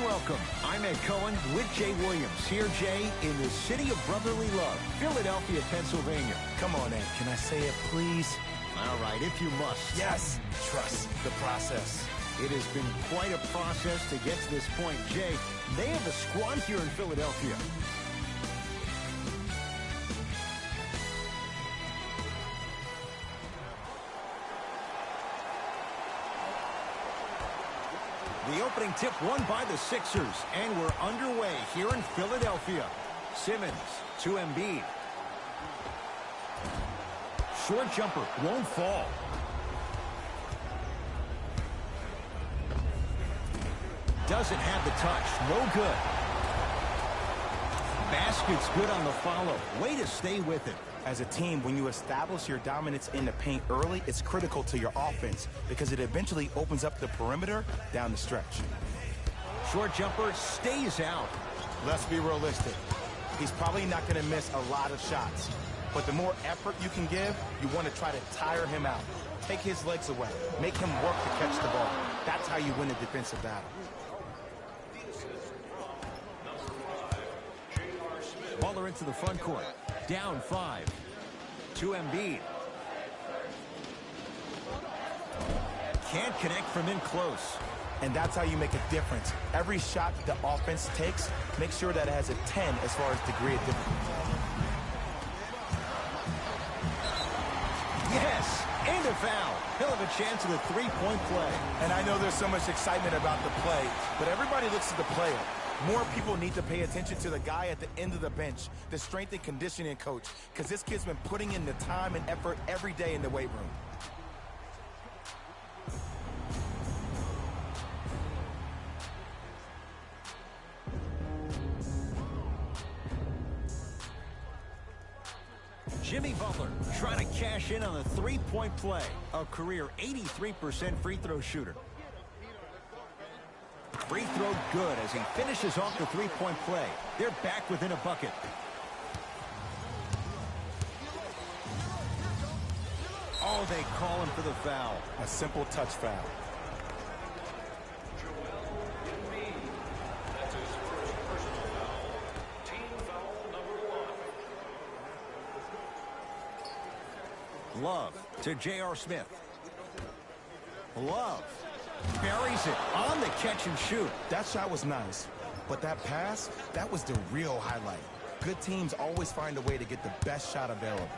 welcome. I'm Ed Cohen with Jay Williams. Here, Jay, in the city of brotherly love, Philadelphia, Pennsylvania. Come on, Ed. Can I say it, please? All right, if you must. Yes. Trust the process. It has been quite a process to get to this point. Jay, they have a squad here in Philadelphia. The opening tip won by the Sixers, and we're underway here in Philadelphia. Simmons to Embiid. Short jumper won't fall. Doesn't have the touch. No good. Basket's good on the follow. Way to stay with it. As a team, when you establish your dominance in the paint early, it's critical to your offense because it eventually opens up the perimeter down the stretch. Short jumper stays out. Let's be realistic. He's probably not going to miss a lot of shots. But the more effort you can give, you want to try to tire him out. Take his legs away. Make him work to catch the ball. That's how you win a defensive battle. Butler into the front court. Down 5. To Embiid. Can't connect from in close. And that's how you make a difference. Every shot the offense takes, make sure that it has a 10 as far as degree of difficulty. Yes, and a foul. He'll have a chance at a three-point play. And I know there's so much excitement about the play, but everybody looks at the player. More people need to pay attention to the guy at the end of the bench, the strength and conditioning coach, because this kid's been putting in the time and effort every day in the weight room. Jimmy Butler trying to cash in on the three-point play. A career 83% free throw shooter. Free throw good as he finishes off the three-point play. They're back within a bucket. Oh, they call him for the foul. A simple touch foul. Love to J.R. Smith. Love buries it on the catch and shoot. That shot was nice, but that pass, that was the real highlight. Good teams always find a way to get the best shot available.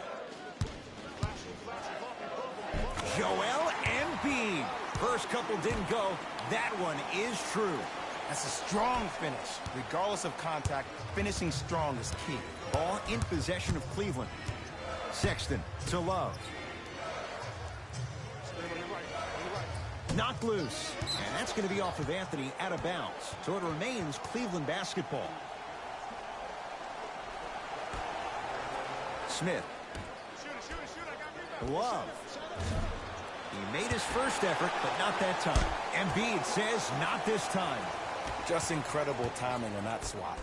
Joel Embiid. First couple didn't go. That one is true. That's a strong finish. Regardless of contact, finishing strong is key. Ball in possession of Cleveland. Sexton to Love. Knocked loose. And that's going to be off of Anthony out of bounds. So it remains Cleveland basketball. Smith. Love. He made his first effort, but not that time. Embiid says not this time. Just incredible timing on that swat.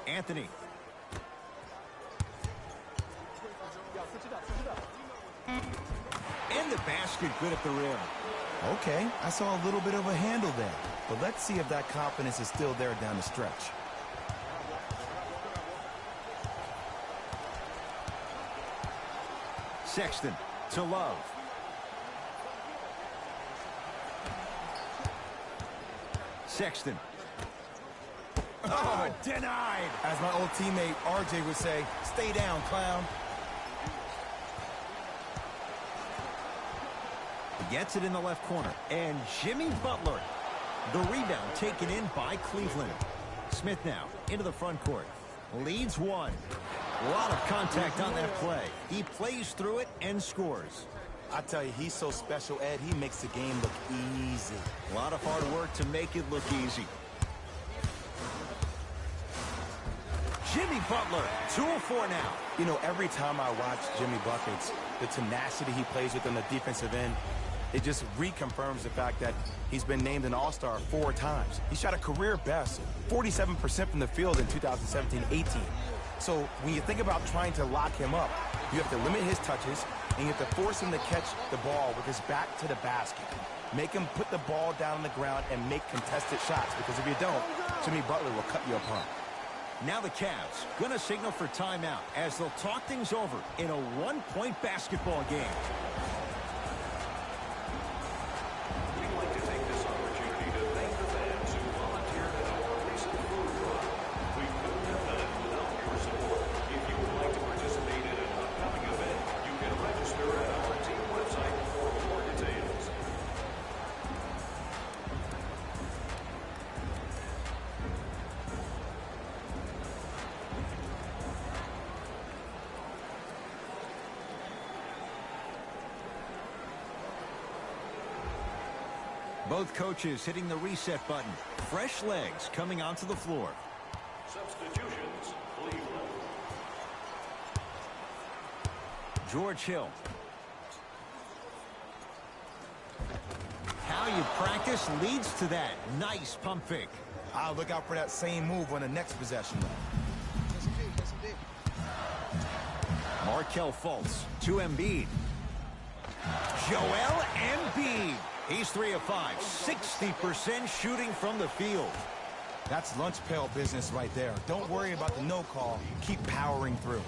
Anthony. And the basket good at the rim. Okay, I saw a little bit of a handle there. But let's see if that confidence is still there down the stretch. Sexton to Love. Sexton. Oh, denied. As my old teammate RJ would say, stay down, clown. Gets it in the left corner. And Jimmy Butler. The rebound taken in by Cleveland. Smith now into the front court. Leads one. A lot of contact on that play. He plays through it and scores. I tell you, he's so special, Ed. He makes the game look easy. A lot of hard work to make it look easy. Jimmy Butler, 2 of 4 now. You know, every time I watch Jimmy Buckets, the tenacity he plays with on the defensive end, it just reconfirms the fact that he's been named an All-Star 4 times. He shot a career best 47% from the field in 2017-18. So when you think about trying to lock him up, you have to limit his touches, and you have to force him to catch the ball with his back to the basket. Make him put the ball down on the ground and make contested shots, because if you don't, Jimmy Butler will cut you apart. Now the Cavs going to signal for timeout as they'll talk things over in a one-point basketball game. We'd like to take this opportunity to thank the fans who volunteered at our recent food run. We couldn't have done it without your support. If you would like to participate in an upcoming event, you can register at our team website for more details. Both coaches hitting the reset button. Fresh legs coming onto the floor. Substitutions, Cleveland. George Hill. How you practice leads to that. Nice pump fake. I'll look out for that same move on the next possession. Markelle Fultz to Embiid. Joel Embiid. He's 3 of 5, 60% shooting from the field. That's lunch pail business right there. Don't worry about the no call. Keep powering through.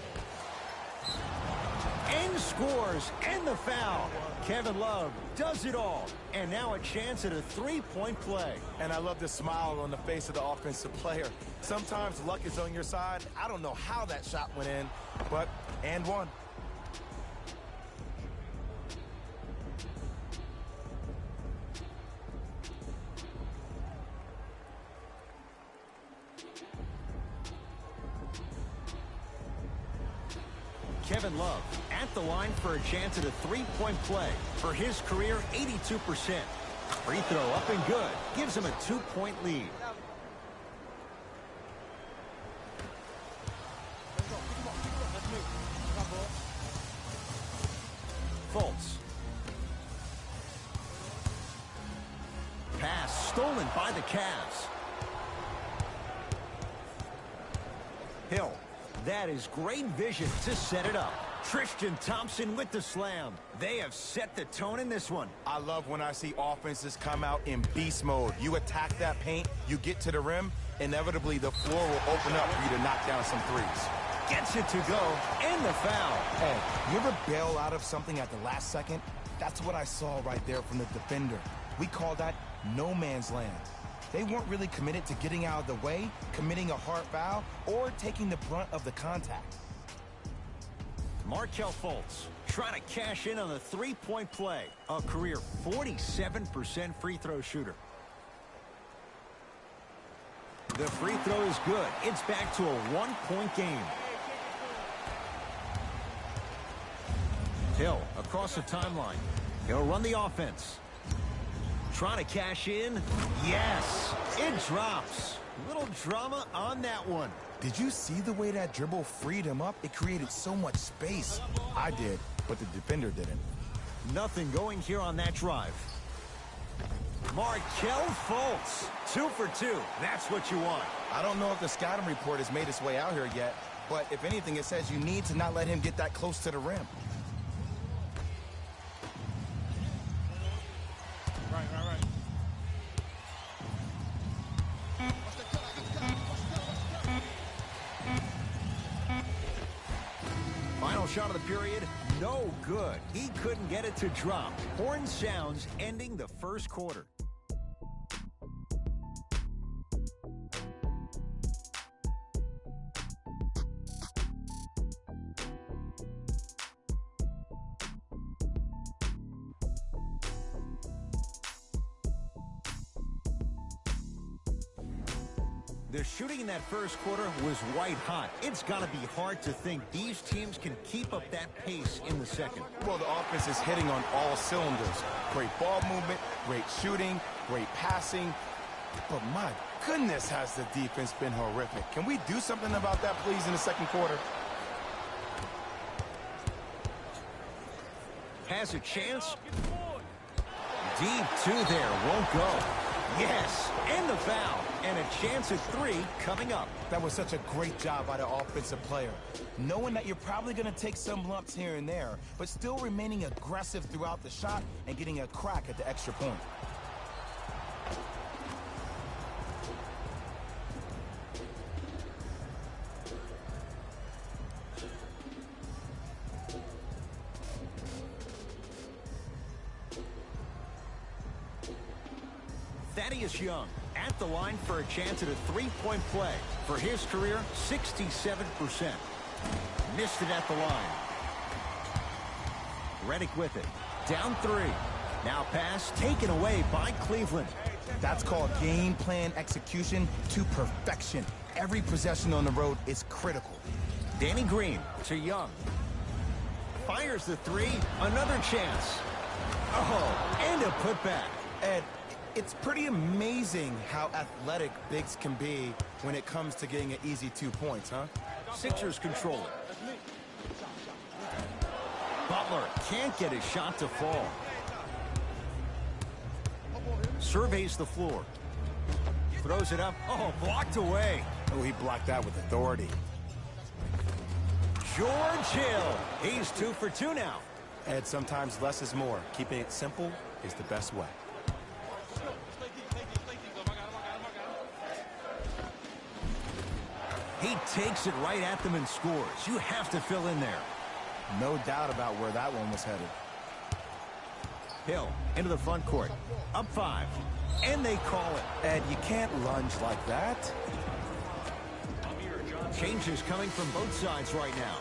And scores, and the foul. Kevin Love does it all. And now a chance at a three-point play. And I love the smile on the face of the offensive player. Sometimes luck is on your side. I don't know how that shot went in, but and one. Kevin Love at the line for a chance at a three-point play. For his career, 82%. Free throw up and good. Gives him a 2-point lead. Fultz. Pass stolen by the Cavs. Hill. That is great vision to set it up. Tristan Thompson with the slam. They have set the tone in this one. I love when I see offenses come out in beast mode. You attack that paint, you get to the rim, inevitably the floor will open up for you to knock down some threes. Gets it to go, and the foul. Hey, you ever bail out of something at the last second? That's what I saw right there from the defender. We call that no man's land. They weren't really committed to getting out of the way, committing a hard foul, or taking the brunt of the contact. Markelle Fultz trying to cash in on a three-point play. A career 47% free throw shooter. The free throw is good. It's back to a one-point game. Hill across the timeline. He'll run the offense. Trying to cash in. Yes, it drops. Little drama on that one. Did you see the way that dribble freed him up? It created so much space. I did, but the defender didn't. Nothing going here on that drive. Markelle Fultz, 2 for 2. That's what you want. I don't know if the scouting report has made its way out here yet, but if anything, it says you need to not let him get that close to the rim. Right. Final shot of the period, no good. He couldn't get it to drop. Horn sounds ending the first quarter. The shooting in that first quarter was white hot. It's got to be hard to think these teams can keep up that pace in the second. Well, the offense is hitting on all cylinders. Great ball movement, great shooting, great passing. But my goodness, has the defense been horrific. Can we do something about that, please, in the second quarter? Has a chance. Deep two there, won't go. Yes, and the foul. And a chance at 3 coming up. That was such a great job by the offensive player. Knowing that you're probably going to take some lumps here and there, but still remaining aggressive throughout the shot and getting a crack at the extra point. Thaddeus Young at the line for a chance at a three-point play. For his career, 67%. Missed it at the line. Redick with it. Down 3. Now pass taken away by Cleveland. That's called game plan execution to perfection. Every possession on the road is critical. Danny Green to Young. Fires the 3. Another chance. Oh, and a putback. Ed, it's pretty amazing how athletic bigs can be when it comes to getting an easy 2 points, huh? Sixers control it. Butler can't get his shot to fall. Surveys the floor. Throws it up. Oh, blocked away. Oh, he blocked that with authority. George Hill. He's 2 for 2 now. Ed, sometimes less is more. Keeping it simple is the best way. He takes it right at them and scores. You have to fill in there. No doubt about where that one was headed. Hill into the front court. Up 5. And they call it. Ed, you can't lunge like that. Changes coming from both sides right now.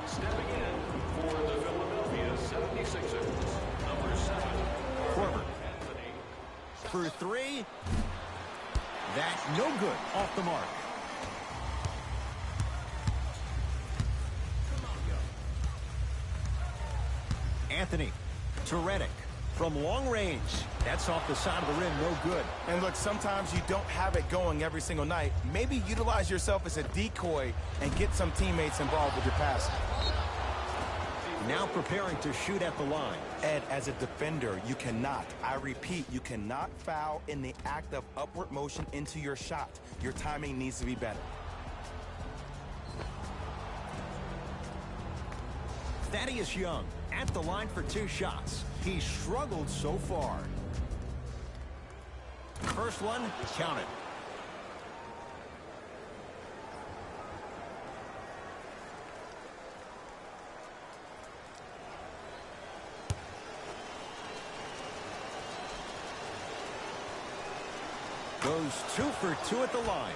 Stepping in for the Philadelphia 76ers, number 7. Corbett for 3. That's no good. Off the mark. Anthony to Redick from long range. That's off the side of the rim. No good. And look, sometimes you don't have it going every single night. Maybe utilize yourself as a decoy and get some teammates involved with your passing. Now preparing to shoot at the line. Ed, as a defender, you cannot, I repeat, you cannot foul in the act of upward motion into your shot. Your timing needs to be better. Thaddeus Young at the line for 2 shots. He struggled so far. First one, count it. Goes 2 for 2 at the line.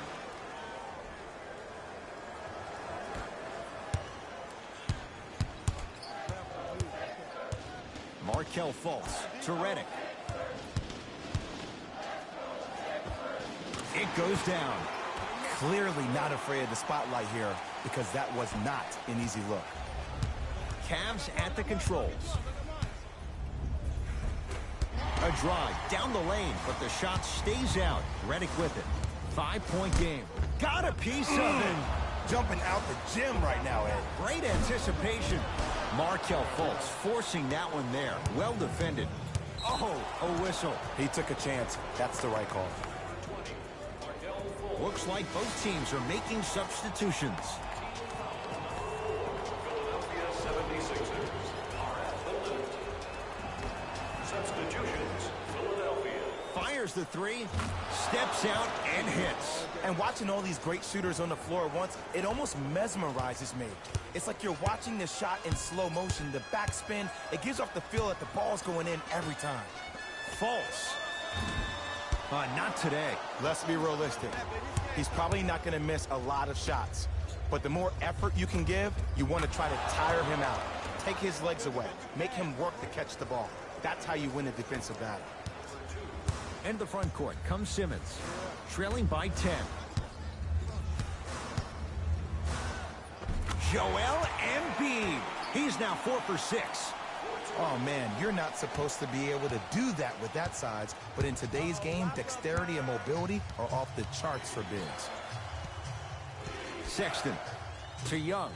Markelle Fultz to Redick. It goes down. Clearly not afraid of the spotlight here because that was not an easy look. Cavs at the controls. A drive down the lane, but the shot stays out. Redick with it. 5-point game. Got a piece of it. Jumping out the gym right now, Ed. Great anticipation. Markelle Fultz forcing that one there. Well defended. Oh, a whistle. He took a chance. That's the right call. Looks like both teams are making substitutions. Philadelphia 76ers are at the limit. Substitutions, Philadelphia. Fires the 3, steps out, and hits. And watching all these great shooters on the floor at once, it almost mesmerizes me. It's like you're watching the shot in slow motion, the backspin. It gives off the feel that the ball's going in every time. False. Not today. Let's be realistic. He's probably not going to miss a lot of shots. But the more effort you can give, you want to try to tire him out. Take his legs away. Make him work to catch the ball. That's how you win a defensive battle. Into the front court comes Simmons. Trailing by 10. Joel Embiid. He's now 4 for 6. Oh, man, you're not supposed to be able to do that with that size. But in today's game, dexterity and mobility are off the charts for bigs. Sexton to Young.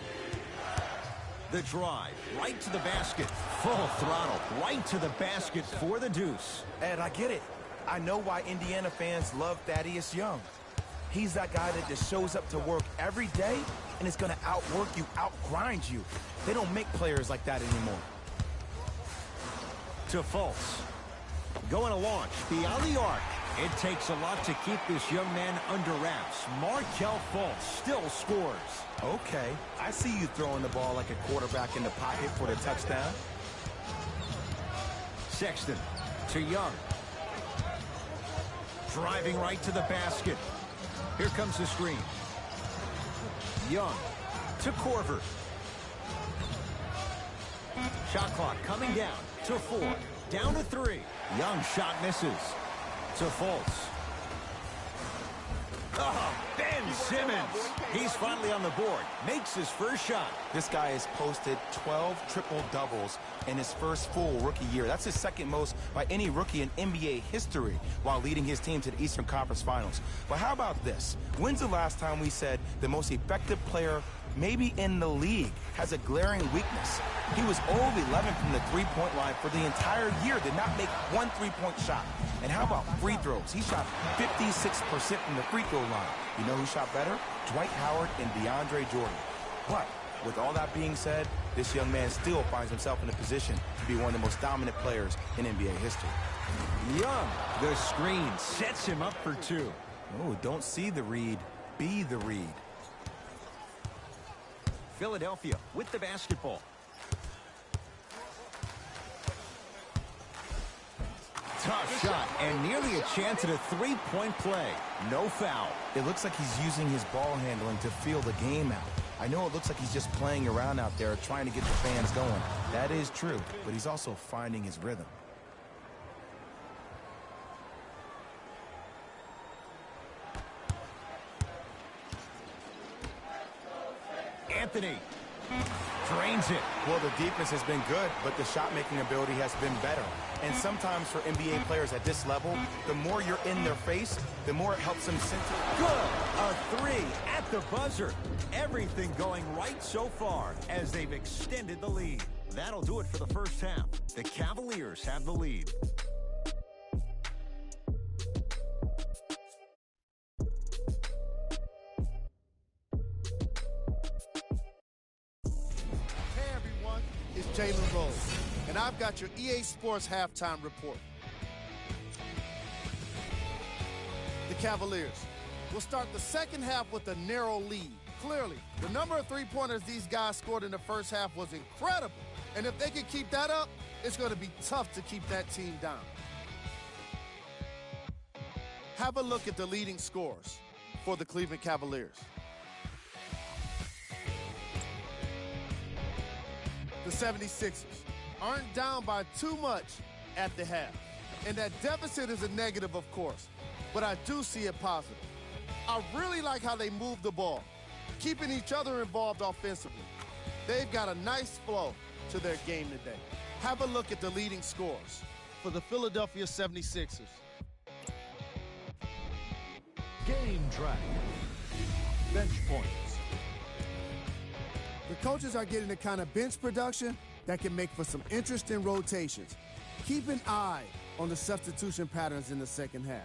The drive right to the basket. Full throttle right to the basket for the deuce. Ed, I get it. I know why Indiana fans love Thaddeus Young. He's that guy that just shows up to work every day and is going to outwork you, outgrind you. They don't make players like that anymore. To Fultz. Going to launch beyond the arc. It takes a lot to keep this young man under wraps. Markelle Fultz still scores. Okay, I see you throwing the ball like a quarterback in the pocket for the touchdown. Sexton to Young. Driving right to the basket. Here comes the screen. Young to Corver. Shot clock coming down to 4. Down to 3. Young shot misses. To Fultz. Oh, Ben Simmons. He's finally on the board. Makes his first shot. This guy has posted 12 triple-doubles in his first full rookie year. That's his second most by any rookie in NBA history while leading his team to the Eastern Conference Finals. But how about this? When's the last time we said the most effective player maybe in the league has a glaring weakness? He was 0 of 11 from the three-point line for the entire year, did not make one three-point shot. And how about free throws? He shot 56% from the free throw line. You know who shot better? Dwight Howard and DeAndre Jordan. But with all that being said, this young man still finds himself in a position to be one of the most dominant players in NBA history. Young, the screen sets him up for 2. Oh, don't see the read, be the read. Philadelphia with the basketball. Tough shot and nearly a chance at a three-point play. No foul. It looks like he's using his ball handling to feel the game out. I know it looks like he's just playing around out there trying to get the fans going. That is true, but he's also finding his rhythm. Anthony drains it. Well, the defense has been good, but the shot-making ability has been better. And sometimes for NBA players at this level, the more you're in their face, the more it helps them center. Good. A 3 at the buzzer. Everything going right so far as they've extended the lead. That'll do it for the first half. The Cavaliers have the lead. Jalen Rose, and I've got your EA Sports halftime report. The Cavaliers will start the second half with a narrow lead. Clearly, the number of three-pointers these guys scored in the first half was incredible, and if they can keep that up, it's going to be tough to keep that team down. Have a look at the leading scorers for the Cleveland Cavaliers. The 76ers aren't down by too much at the half. And that deficit is a negative, of course, but I do see it positive. I really like how they move the ball, keeping each other involved offensively. They've got a nice flow to their game today. Have a look at the leading scores for the Philadelphia 76ers. Game track. Bench points. The coaches are getting the kind of bench production that can make for some interesting rotations. Keep an eye on the substitution patterns in the second half.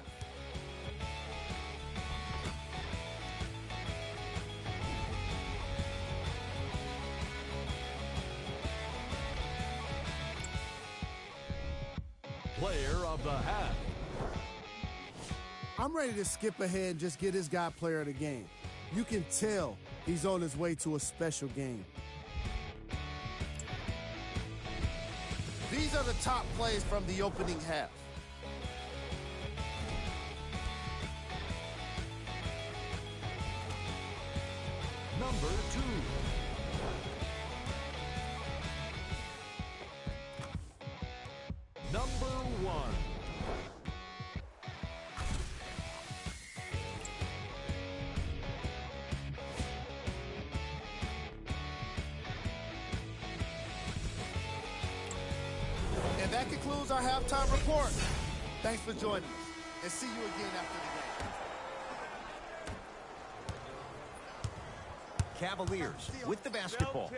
Player of the half. I'm ready to skip ahead and just get this guy player of the game. You can tell he's on his way to a special game. These are the top plays from the opening half. Number 2. Number 1. And that concludes our halftime report. Thanks for joining us, and see you again after the game. Cavaliers with the basketball.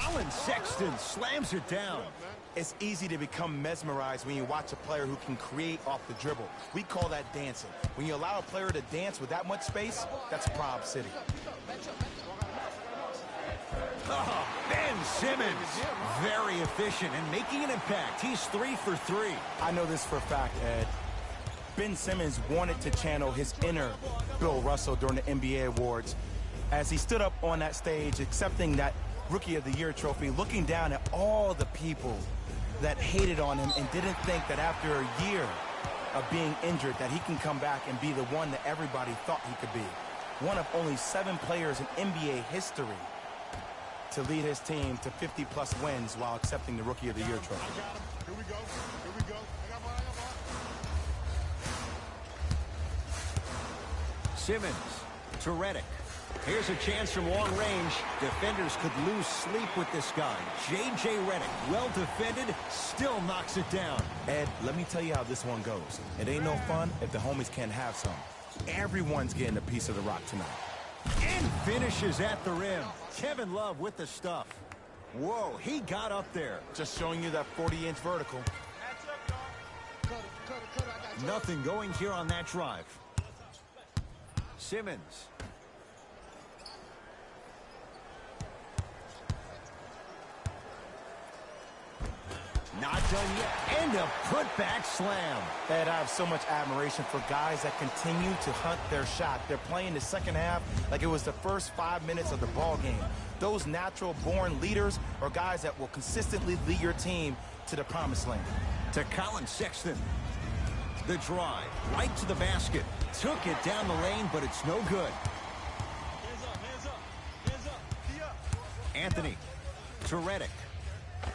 Colin Sexton slams it down. It's easy to become mesmerized when you watch a player who can create off the dribble. We call that dancing. When you allow a player to dance with that much space, that's Prob City. Oh, Ben Simmons, very efficient and making an impact. He's 3 for 3. I know this for a fact, Ed. Ben Simmons wanted to channel his inner Bill Russell during the NBA awards as he stood up on that stage accepting that Rookie of the Year trophy, looking down at all the people that hated on him and didn't think that after a year of being injured that he can come back and be the one that everybody thought he could be. One of only 7 players in NBA history to lead his team to 50-plus wins while accepting the Rookie of the Year trophy. Here we go. Here we go. I got one. Simmons to Redick. Here's a chance from long range. Defenders could lose sleep with this guy. J.J. Redick, well defended, still knocks it down. Ed, let me tell you how this one goes. It ain't no fun if the homies can't have some. Everyone's getting a piece of the rock tonight. And finishes at the rim. Kevin Love with the stuff. Whoa, he got up there. Just showing you that 40-inch vertical. Nothing going here on that drive. Simmons. Not done yet. And a putback slam. Ed, I have so much admiration for guys that continue to hunt their shot. They're playing the second half like it was the first 5 minutes of the ball game. Those natural-born leaders are guys that will consistently lead your team to the promised land. To Colin Sexton. The drive, right to the basket. Took it down the lane, but it's no good. Anthony to Redick.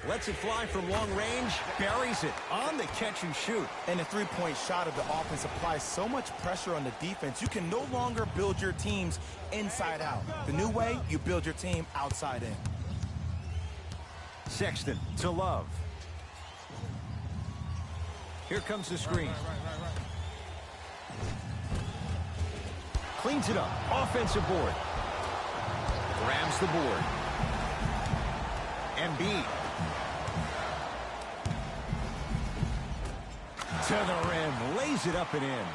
Lets it fly from long range, buries it on the catch and shoot. And the three-point shot of the offense applies so much pressure on the defense, you can no longer build your teams inside out. The new way, you build your team outside in. Sexton to Love. Here comes the screen. Cleans it up. Offensive board. Grabs the board. Embiid. To the rim. Lays it up and in.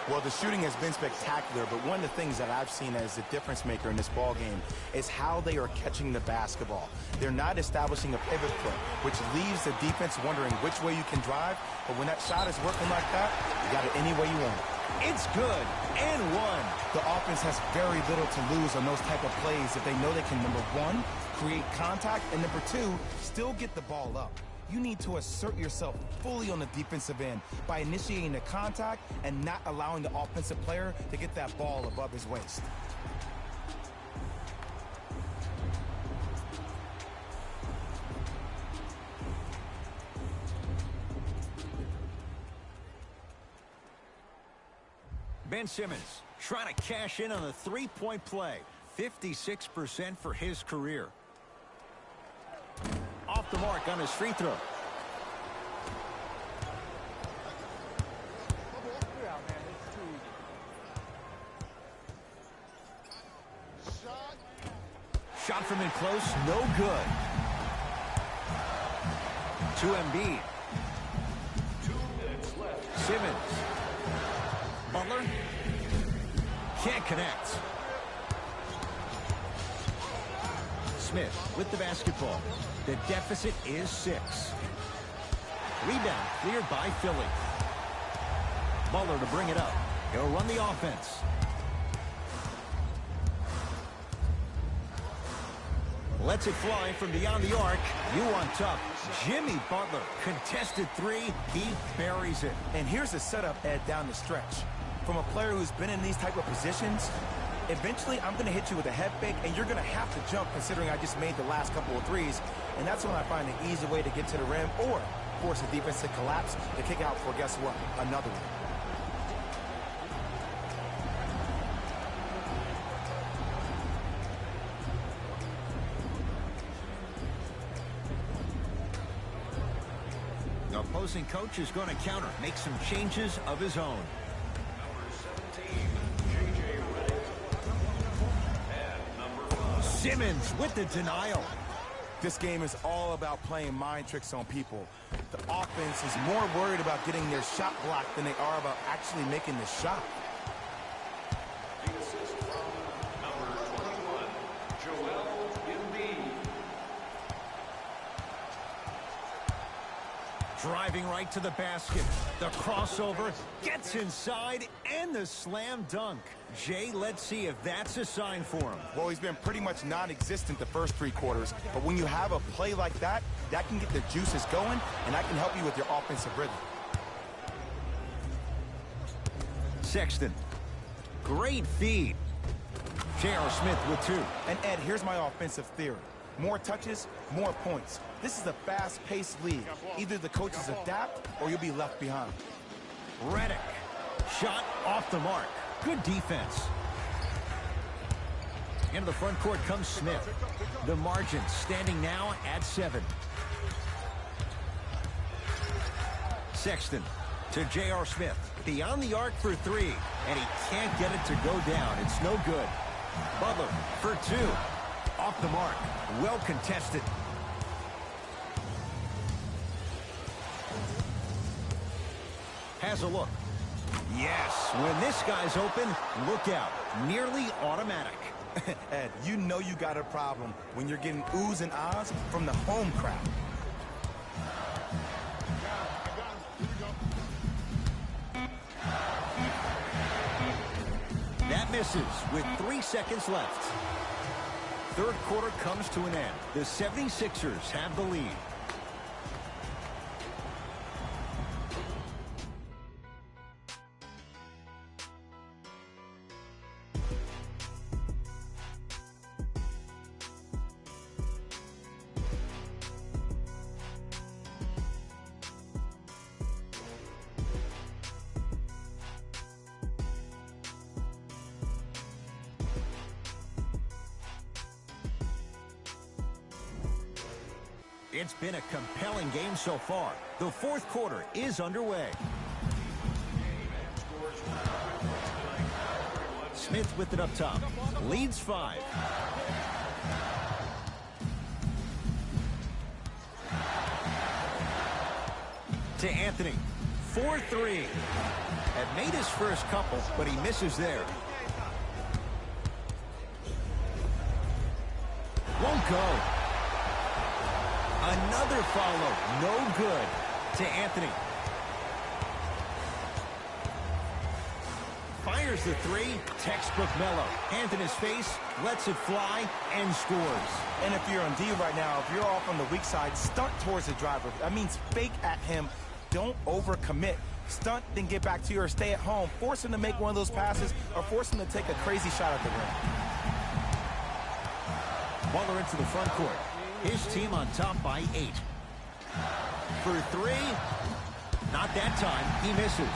Well, the shooting has been spectacular, but one of the things that I've seen as the difference maker in this ball game is how they are catching the basketball. They're not establishing a pivot foot, which leaves the defense wondering which way you can drive, but when that shot is working like that, you got it any way you want it. It's good. And one. The offense has very little to lose on those type of plays if they know they can, number one, create contact, and number two, still get the ball up. You need to assert yourself fully on the defensive end by initiating the contact and not allowing the offensive player to get that ball above his waist. Ben Simmons trying to cash in on the three-point play. 56% for his career. Off the mark on his free throw. Shot from in close, no good. To Embiid. 2 minutes left. Simmons. Butler. Can't connect. Smith with the basketball. The deficit is 6. Rebound cleared by Philly. Butler to bring it up. He'll run the offense. Lets it fly from beyond the arc. You on top. Jimmy Butler. Contested 3. He buries it. And here's the setup, Ed, down the stretch. From a player who's been in these type of positions, eventually I'm going to hit you with a head fake, and you're going to have to jump considering I just made the last couple of threes. And that's when I find an easy way to get to the rim or force the defense to collapse to kick out for, guess what, another one. The opposing coach is going to counter, make some changes of his own. Number 17, J.J. Redick. And number 5. Simmons with the denial. This game is all about playing mind tricks on people. The offense is more worried about getting their shot blocked than they are about actually making the shot. The assist from number 21, Joel Embiid. Driving right to the basket. The crossover gets inside and the slam dunk. Jay, let's see if that's a sign for him. Well, he's been pretty much non-existent the first 3 quarters, but when you have a play like that, that can get the juices going, and that can help you with your offensive rhythm. Sexton. Great feed. J.R. Smith with 2. And Ed, here's my offensive theory. More touches, more points. This is a fast-paced league. Either the coaches adapt or you'll be left behind. Redick. Shot off the mark. Good defense. Into the front court comes Smith. The margin standing now at 7. Sexton to J.R. Smith. Beyond the arc for 3. And he can't get it to go down. It's no good. Butler for 2. Off the mark. Well contested. Has a look. Yes, when this guy's open, look out. Nearly automatic. Ed, you know you got a problem when you're getting oohs and ahs from the home crowd. That misses with 3 seconds left. Third quarter comes to an end. The 76ers have the lead. It's been a compelling game so far. The fourth quarter is underway. Smith with it up top. Leads 5. To Anthony. 4-3. Had made his first couple, but he misses there. Won't go. Another follow. No good. To Anthony. Fires the 3. Textbook Melo. Hands in his face. Lets it fly. And scores. And if you're on D right now, if you're off on the weak side, stunt towards the driver. That means fake at him. Don't overcommit. Stunt, then get back to your stay at home. Force him to make one of those passes or force him to take a crazy shot at the rim. Butler into the front court. His team on top by 8. For 3. Not that time. He misses.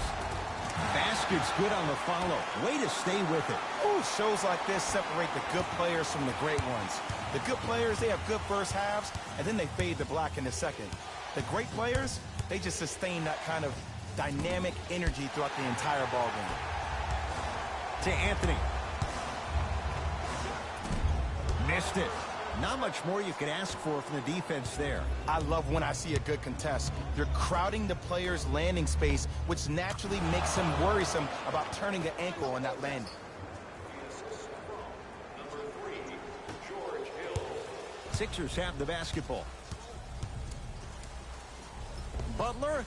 Basket's good on the follow. Way to stay with it. Ooh, shows like this separate the good players from the great ones. The good players, they have good first halves, and then they fade to black in the second. The great players, they just sustain that kind of dynamic energy throughout the entire ballgame. To Anthony. Missed it. Not much more you could ask for from the defense there. I love when I see a good contest. You're crowding the player's landing space, which naturally makes him worrisome about turning the ankle on that landing. Number 3, George Hill. Sixers have the basketball. Butler.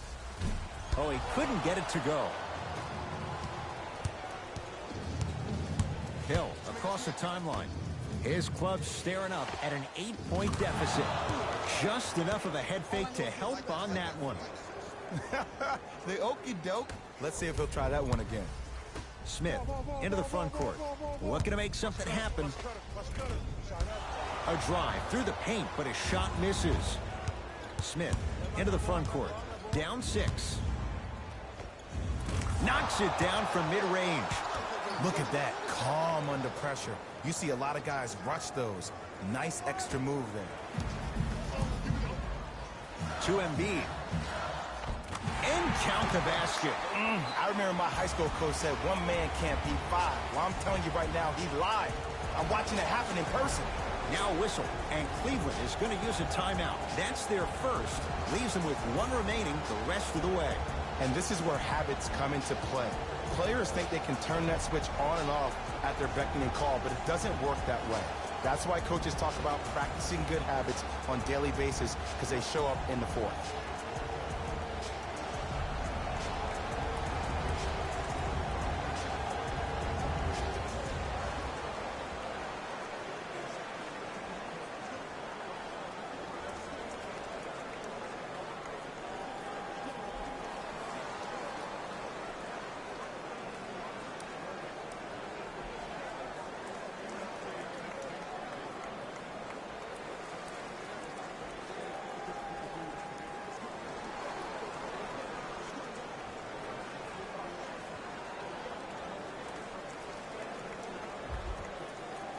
Oh, he couldn't get it to go. Hill across the timeline. His club's staring up at an 8-point deficit. Just enough of a head fake to help on that one. The okey doke. Let's see if he'll try that one again. Smith into the front court. Looking to make something happen. A drive through the paint, but his shot misses. Smith into the front court. Down 6. Knocks it down from mid-range. Look at that. Calm under pressure. You see a lot of guys rush those. Nice extra move there. To Embiid. And count the basket. I remember my high school coach said one man can't beat 5. Well, I'm telling you right now, he lied. I'm watching it happen in person. Now a whistle, and Cleveland is going to use a timeout. That's their first. Leaves them with one remaining the rest of the way. And this is where habits come into play. Players think they can turn that switch on and off at their beckoning call, but it doesn't work that way. That's why coaches talk about practicing good habits on a daily basis, because they show up in the fourth.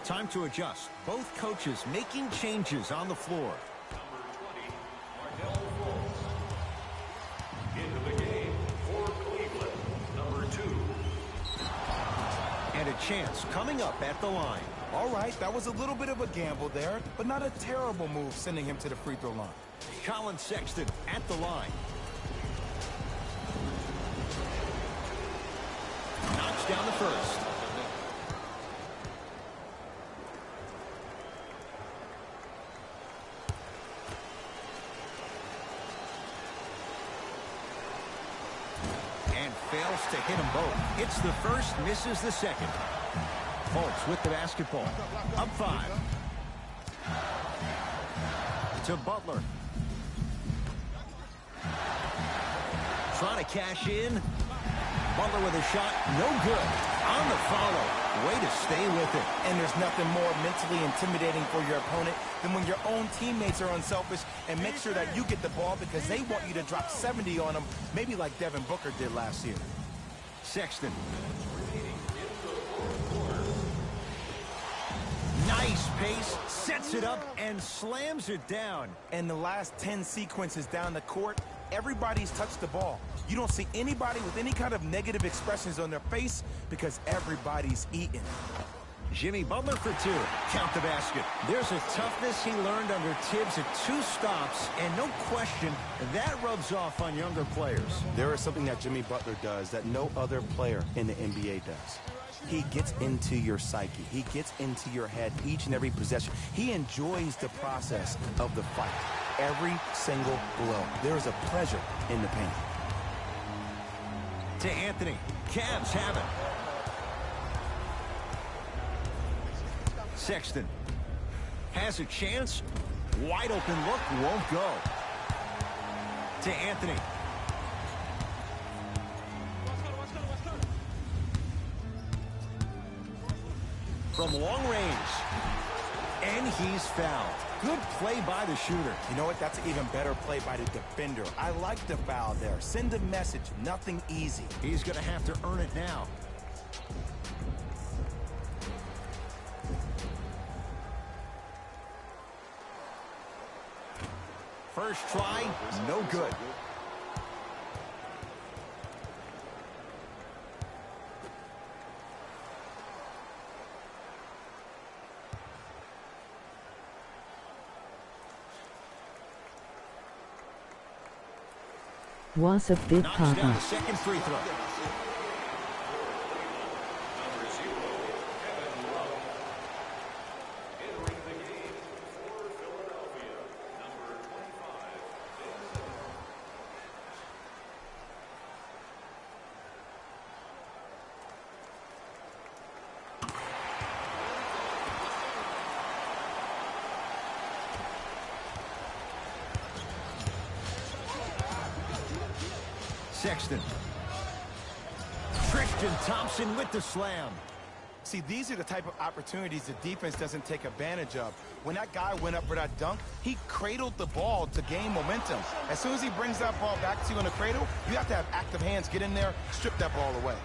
Time to adjust. Both coaches making changes on the floor. Number 20, Markel Fultz. Into the game for Cleveland, number 2. And a chance coming up at the line. All right, that was a little bit of a gamble there, but not a terrible move sending him to the free throw line. Colin Sexton at the line. Knocks down the first. Fails to hit them both. Hits the first, misses the second. Fultz with the basketball. Up 5. To Butler. Trying to cash in. Butler with a shot. No good. On the follow. Way to stay with it. And there's nothing more mentally intimidating for your opponent than when your own teammates are unselfish and make sure that you get the ball because they want you to drop 70 on them, maybe like Devin Booker did last year. Sexton. Nice pace, sets it up, and slams it down. And the last 10 sequences down the court, everybody's touched the ball. You don't see anybody with any kind of negative expressions on their face because everybody's eating. Jimmy Butler for 2. Count the basket. There's a toughness he learned under Tibbs at 2 stops, and no question, that rubs off on younger players. There is something that Jimmy Butler does that no other player in the NBA does. He gets into your psyche. He gets into your head each and every possession. He enjoys the process of the fight. Every single blow. There is a pleasure in the pain. To Anthony. Cavs have it. Sexton has a chance. Wide open look, won't go. To Anthony. From long range. And he's fouled. Good play by the shooter. You know what? That's an even better play by the defender. I like the foul there. Send a message. Nothing easy. He's going to have to earn it now. First try, no good. Was a big Knocks down partner. the second free throw. Number 0, Kevin Love. Entering the game for Philadelphia, number 25, Ben Simmons. Sexton. Tristan Thompson with the slam. See, these are the type of opportunities the defense doesn't take advantage of. When that guy went up for that dunk, he cradled the ball to gain momentum. As soon as he brings that ball back to you in the cradle, you have to have active hands get in there, strip that ball away.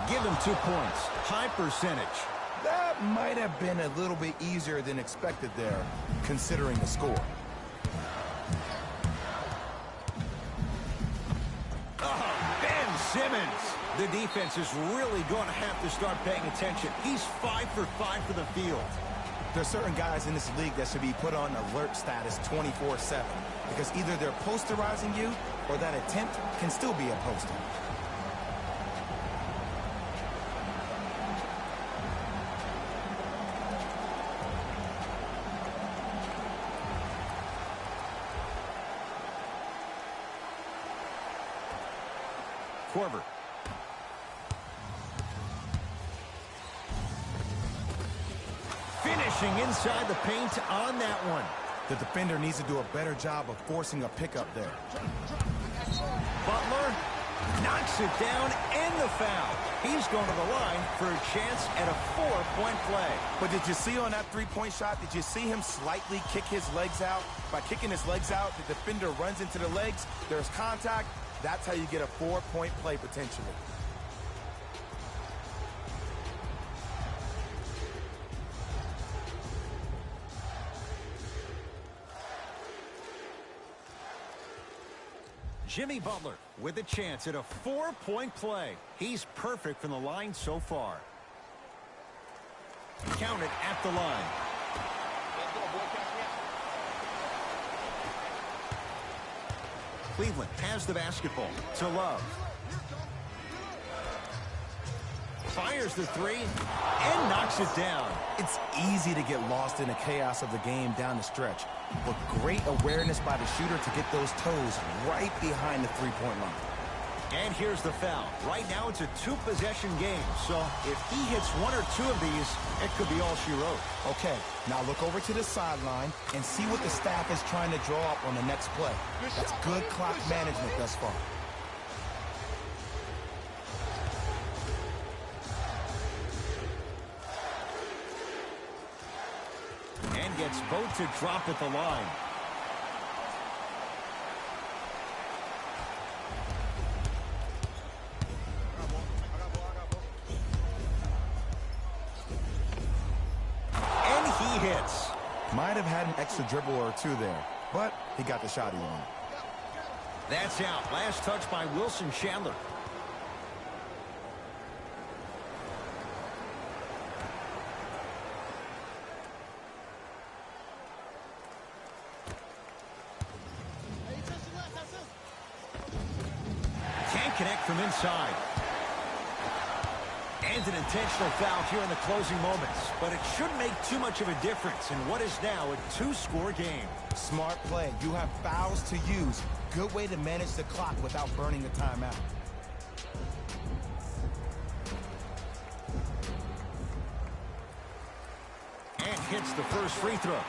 Give him 2 points. High percentage. That might have been a little bit easier than expected there, considering the score. Oh, Ben Simmons. The defense is really going to have to start paying attention. He's 5 for 5 for the field. There's certain guys in this league that should be put on alert status 24/7 because either they're posterizing you or that attempt can still be a poster. Corver. Finishing inside the paint on that one. The defender needs to do a better job of forcing a pickup there. Butler knocks it down and the foul. He's going to the line for a chance at a 4-point play. But did you see on that three-point shot, did you see him slightly kick his legs out? By kicking his legs out, the defender runs into the legs. There's contact. That's how you get a 4-point play potentially. Jimmy Butler with a chance at a 4-point play. He's perfect from the line so far. Count it at the line. Cleveland has the basketball to Love. Fires the three and knocks it down. It's easy to get lost in the chaos of the game down the stretch, but great awareness by the shooter to get those toes right behind the three-point line. And here's the foul. Right now it's a 2-possession game, so if he hits 1 or 2 of these, it could be all she wrote. Okay, now look over to the sideline and see what the staff is trying to draw up on the next play. That's good clock management thus far. And gets both to drop at the line. And he hits. Might have had an extra dribble or two there, but he got the shot he wanted. That's out. Last touch by Wilson Chandler. Can't connect from inside. And an intentional foul here in the closing moments. But it shouldn't make too much of a difference in what is now a 2-score game. Smart play. You have fouls to use. Good way to manage the clock without burning the timeout. And hits the first free throw.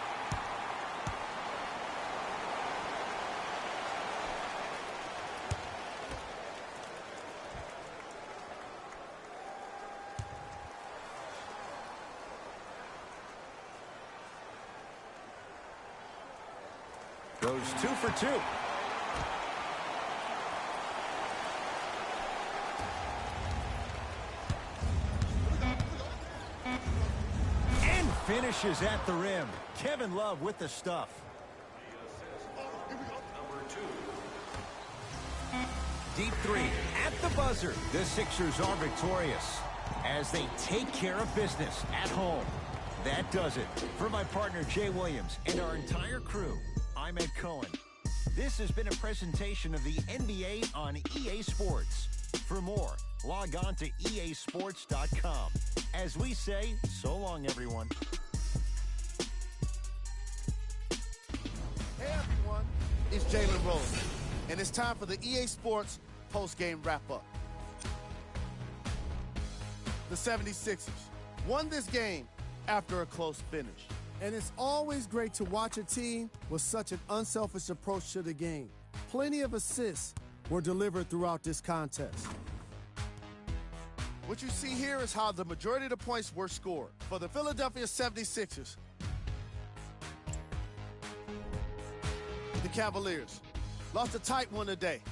Goes 2 for 2. And finishes at the rim. Kevin Love with the stuff. Deep three at the buzzer. The Sixers are victorious as they take care of business at home. That does it. For my partner Jay Williams and our entire crew, I'm Ed Cohen. This has been a presentation of the NBA on EA Sports. For more, log on to easports.com. As we say, so long, everyone. Hey, everyone. It's Jalen Rose, and it's time for the EA Sports post-game wrap-up. The 76ers won this game after a close finish. And it's always great to watch a team with such an unselfish approach to the game. Plenty of assists were delivered throughout this contest. What you see here is how the majority of the points were scored. For the Philadelphia 76ers, the Cavaliers lost a tight one today,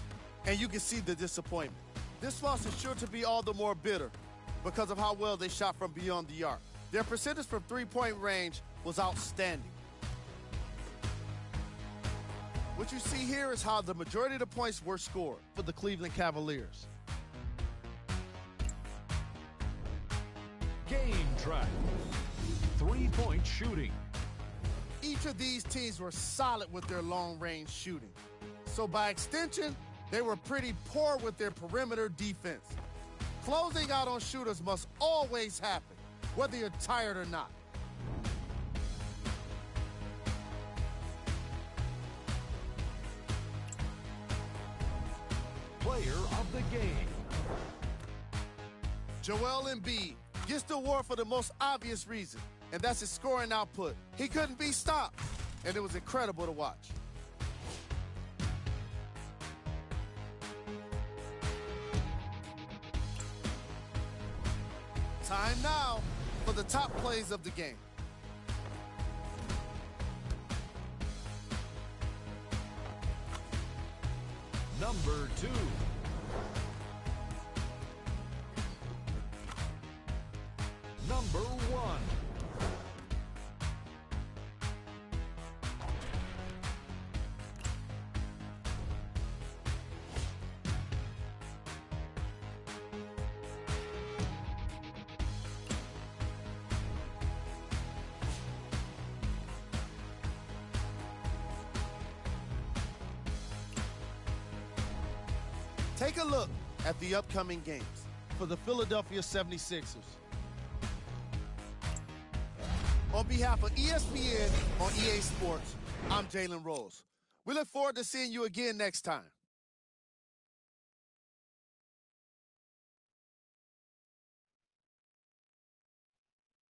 and you can see the disappointment. This loss is sure to be all the more bitter because of how well they shot from beyond the arc. Their percentage from three-point range was outstanding. What you see here is how the majority of the points were scored for the Cleveland Cavaliers. Game track. 3-point shooting. Each of these teams were solid with their long-range shooting. So by extension, they were pretty poor with their perimeter defense. Closing out on shooters must always happen, whether you're tired or not. Player of the game. Joel Embiid gets the award for the most obvious reason, and that's his scoring output. He couldn't be stopped, and it was incredible to watch. Time now for the top plays of the game. Number 2. Number 1. Take a look at the upcoming games for the Philadelphia 76ers. On behalf of ESPN on EA Sports, I'm Jalen Rose. We look forward to seeing you again next time.